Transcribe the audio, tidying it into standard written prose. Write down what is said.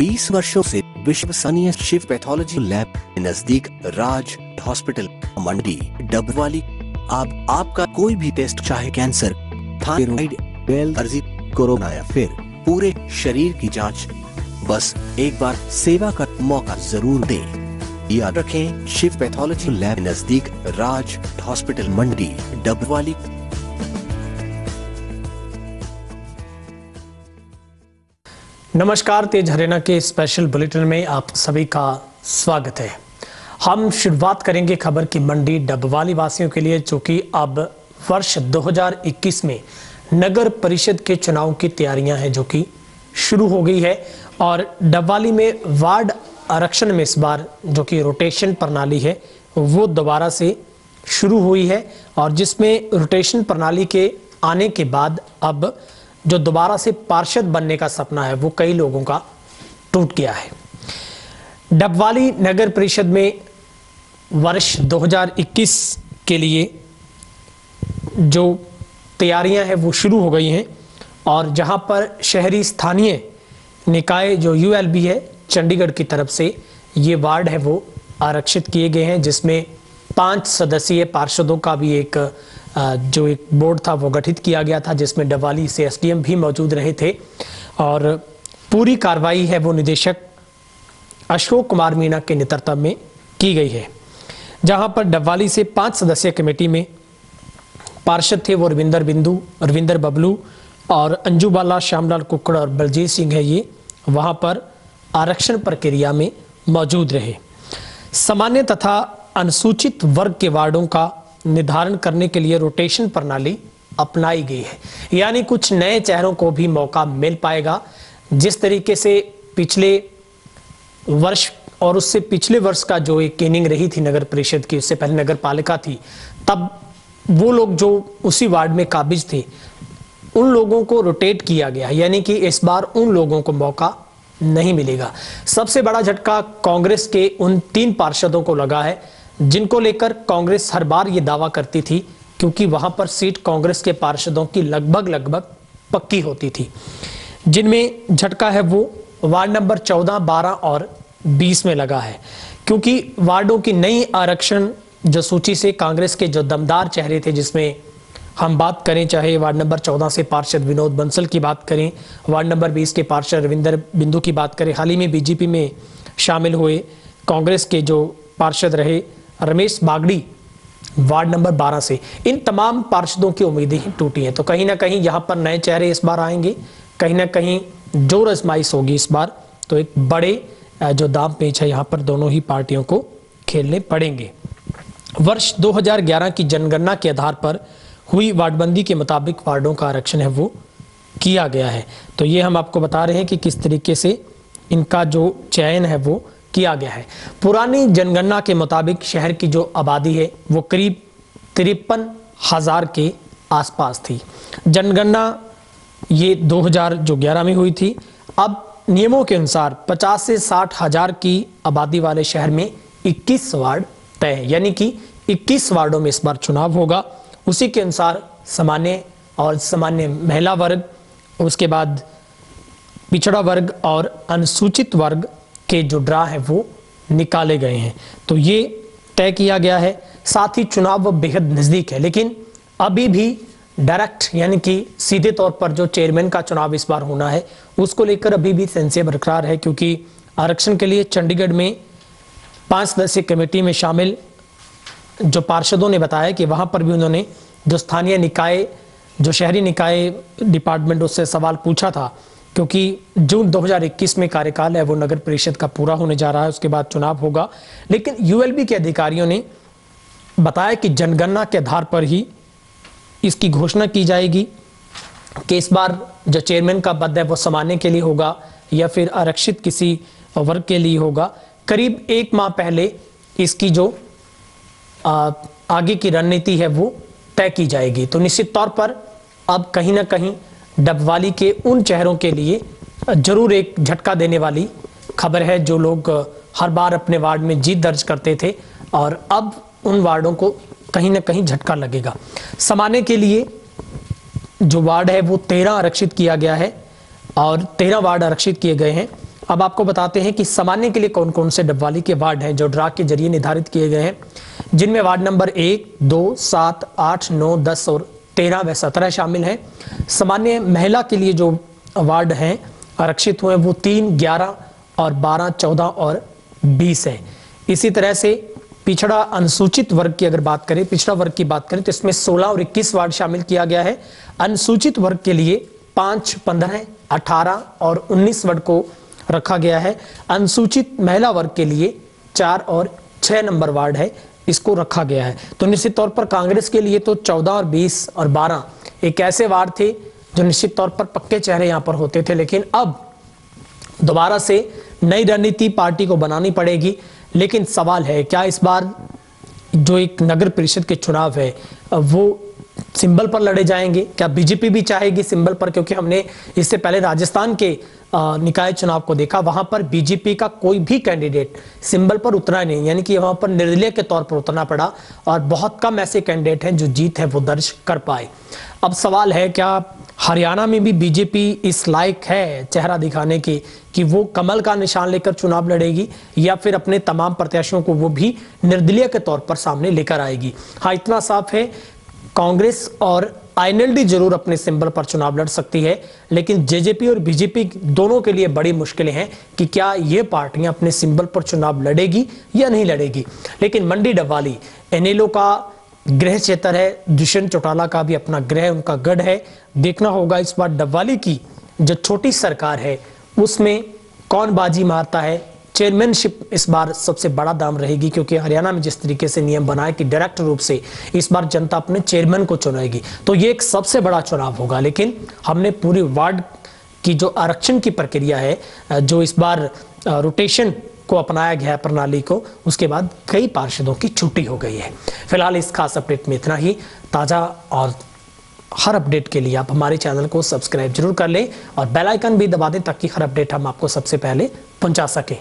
20 वर्षों से विश्वसनीय शिव पैथोलॉजी लैब नजदीक राज हॉस्पिटल मंडी डबवाली। आपका कोई भी टेस्ट, चाहे कैंसर, थायराइड, एलर्जी, कोरोना या फिर पूरे शरीर की जांच, बस एक बार सेवा का मौका जरूर दें। याद रखें, शिव पैथोलॉजी लैब नजदीक राज हॉस्पिटल मंडी डबवाली। नमस्कार, तेज हरियाणा के स्पेशल बुलेटिन में आप सभी का स्वागत है। हम शुरुआत करेंगे खबर की मंडी डबवाली वासियों के लिए, जो कि अब वर्ष 2021 में नगर परिषद के चुनाव की तैयारियां हैं जो कि शुरू हो गई है। और डबवाली में वार्ड आरक्षण में इस बार जो कि रोटेशन प्रणाली है वो दोबारा से शुरू हुई है, और जिसमें रोटेशन प्रणाली के आने के बाद अब जो दोबारा से पार्षद बनने का सपना है वो कई लोगों का टूट गया है। डबवाली नगर परिषद में वर्ष 2021 के लिए जो तैयारियां हैं वो शुरू हो गई हैं, और जहां पर शहरी स्थानीय निकाय जो यूएलबी है चंडीगढ़ की तरफ से ये वार्ड है वो आरक्षित किए गए हैं, जिसमें 5 सदस्यीय पार्षदों का भी एक बोर्ड था वो गठित किया गया था, जिसमें डबवाली से एसडीएम भी मौजूद रहे थे। और पूरी कार्रवाई है वो निदेशक अशोक कुमार मीणा के नेतृत्व में की गई है, जहां पर डबवाली से 5 सदस्यीय कमेटी में पार्षद थे वो रविंदर बिंदु, रविंदर बबलू और अंजू बाला, श्यामलाल कुक्कड़ और बलजीत सिंह है, ये वहां पर आरक्षण प्रक्रिया में मौजूद रहे। सामान्य तथा अनुसूचित वर्ग के वार्डों का निर्धारण करने के लिए रोटेशन प्रणाली अपनाई गई है, यानी कुछ नए चेहरों को भी मौका मिल पाएगा। जिस तरीके से पिछले वर्ष और उससे पिछले वर्ष का जो एक इनिंग रही थी नगर परिषद की, उससे पहले नगर पालिका थी, तब वो लोग जो उसी वार्ड में काबिज थे उन लोगों को रोटेट किया गया, यानी कि इस बार उन लोगों को मौका नहीं मिलेगा। सबसे बड़ा झटका कांग्रेस के उन 3 पार्षदों को लगा है जिनको लेकर कांग्रेस हर बार ये दावा करती थी, क्योंकि वहां पर सीट कांग्रेस के पार्षदों की लगभग पक्की होती थी। जिनमें झटका है वो वार्ड नंबर 14, 12 और 20 में लगा है, क्योंकि वार्डों की नई आरक्षण जो सूची से कांग्रेस के जो दमदार चेहरे थे, जिसमें हम बात करें चाहे वार्ड नंबर 14 से पार्षद विनोद बंसल की बात करें, वार्ड नंबर 20 के पार्षद रविंदर बिंदु की बात करें, हाल ही में बीजेपी में शामिल हुए कांग्रेस के जो पार्षद रहे रमेश बागड़ी वार्ड नंबर 12 से, इन तमाम पार्षदों की उम्मीदें ही टूटी हैं। तो कहीं ना कहीं यहाँ पर नए चेहरे इस बार आएंगे, कहीं ना कहीं जोर आजमाइश होगी इस बार, तो एक बड़े जो दाम पेच है यहाँ पर दोनों ही पार्टियों को खेलने पड़ेंगे। वर्ष 2011 की जनगणना के आधार पर हुई वार्डबंदी के मुताबिक वार्डों का आरक्षण है वो किया गया है। तो ये हम आपको बता रहे हैं कि किस तरीके से इनका जो चयन है वो किया गया है। पुरानी जनगणना के मुताबिक शहर की जो आबादी है वो करीब 53,000 के आसपास थी। जनगणना ये 2011 में हुई थी। अब नियमों के अनुसार 50 से 60,000 की आबादी वाले शहर में 21 वार्ड तय है, यानी कि 21 वार्डों में इस बार चुनाव होगा। उसी के अनुसार सामान्य और सामान्य महिला वर्ग, उसके बाद पिछड़ा वर्ग और अनुसूचित वर्ग के जो ड्रा है वो निकाले गए हैं। तो ये तय किया गया है। साथ ही चुनाव बेहद नजदीक है, लेकिन अभी भी डायरेक्ट यानी कि सीधे तौर पर जो चेयरमैन का चुनाव इस बार होना है उसको लेकर अभी भी संशय बरकरार है, क्योंकि आरक्षण के लिए चंडीगढ़ में 5 सदस्यीय कमेटी में शामिल जो पार्षदों ने बताया कि वहां पर भी उन्होंने जो स्थानीय निकाय, जो शहरी निकाय डिपार्टमेंट, उससे सवाल पूछा था, क्योंकि जून 2021 में कार्यकाल है वो नगर परिषद का पूरा होने जा रहा है, उसके बाद चुनाव होगा। लेकिन यूएलबी के अधिकारियों ने बताया कि जनगणना के आधार पर ही इसकी घोषणा की जाएगी कि इस बार जो चेयरमैन का पद है वो सामान्य के लिए होगा या फिर आरक्षित किसी वर्ग के लिए होगा। करीब 1 माह पहले इसकी जो आगे की रणनीति है वो तय की जाएगी। तो निश्चित तौर पर अब कहीं ना कहीं डबवाली के उन चेहरों के लिए जरूर एक झटका देने वाली खबर है जो लोग हर बार अपने वार्ड में जीत दर्ज करते थे, और अब उन वार्डों को कहीं ना कहीं झटका लगेगा। सामान्य के लिए जो वार्ड है वो 13 आरक्षित किया गया है और 13 वार्ड आरक्षित किए गए हैं। अब आपको बताते हैं कि सामान्य के लिए कौन कौन से डबवाली के वार्ड हैं जो ड्रा के जरिए निर्धारित किए गए हैं, जिनमें वार्ड नंबर 1, 2, 7, 8, 9, 10 और 13 व 17 शामिल हैं। सामान्य महिला के लिए जो वार्ड हैं आरक्षित हुए वो 3, 11 और 12, 14 और 20 है। इसी तरह से पिछड़ा अनुसूचित वर्ग की अगर बात करें, पिछड़ा वर्ग की बात करें तो इसमें 16 और 21 वार्ड शामिल किया गया है। अनुसूचित वर्ग के लिए 5, 15, 18 और 19 वार्ड को रखा गया है। अनुसूचित महिला वर्ग के लिए 4 और 6 नंबर वार्ड है, इसको रखा गया है। तो निश्चित तौर पर कांग्रेस के लिए तो 14 और 20 और 12 एक ऐसे वार्ड थे जो निश्चित तौर पर पक्के चेहरे यहां पर होते थे, लेकिन अब दोबारा से नई रणनीति पार्टी को बनानी पड़ेगी। लेकिन सवाल है क्या इस बार जो एक नगर परिषद के चुनाव है वो सिंबल पर लड़े जाएंगे? क्या बीजेपी भी चाहेगी सिंबल पर? क्योंकि हमने इससे पहले राजस्थान के निकाय चुनाव को देखा, वहां पर बीजेपी का कोई भी कैंडिडेट सिंबल पर उतरा नहीं, यानी कि वहां पर निर्दलीय के तौर पर उतरना पड़ा और बहुत कम ऐसे कैंडिडेट हैं जो जीत है वो दर्ज कर पाए। अब सवाल है क्या हरियाणा में भी बीजेपी इस लायक है चेहरा दिखाने की कि वो कमल का निशान लेकर चुनाव लड़ेगी, या फिर अपने तमाम प्रत्याशियों को वो भी निर्दलीय के तौर पर सामने लेकर आएगी? हाँ, इतना साफ है कांग्रेस और आईएनएलडी जरूर अपने सिंबल पर चुनाव लड़ सकती है, लेकिन जेजेपी और बीजेपी दोनों के लिए बड़ी मुश्किलें हैं कि क्या ये पार्टियां अपने सिंबल पर चुनाव लड़ेगी या नहीं लड़ेगी। लेकिन मंडी डबवाली इनेलो का गृह क्षेत्र है, दुष्यंत चौटाला का भी अपना गृह, उनका गढ़ है। देखना होगा इस बार डबवाली की जो छोटी सरकार है उसमें कौन बाजी मारता है। चेयरमैनशिप इस बार सबसे बड़ा दाम रहेगी, क्योंकि हरियाणा में जिस तरीके से नियम बनाए कि डायरेक्ट रूप से इस बार जनता अपने चेयरमैन को चुनेगी, तो ये एक सबसे बड़ा चुनाव होगा। लेकिन हमने पूरी वार्ड की जो आरक्षण की प्रक्रिया है, जो इस बार रोटेशन को अपनाया गया है प्रणाली को, उसके बाद कई पार्षदों की छुट्टी हो गई है। फिलहाल इस खास अपडेट में इतना ही। ताज़ा और हर अपडेट के लिए आप हमारे चैनल को सब्सक्राइब जरूर कर लें और बेल आइकन भी दबा दें ताकि हर अपडेट हम आपको सबसे पहले पहुंचा सकें।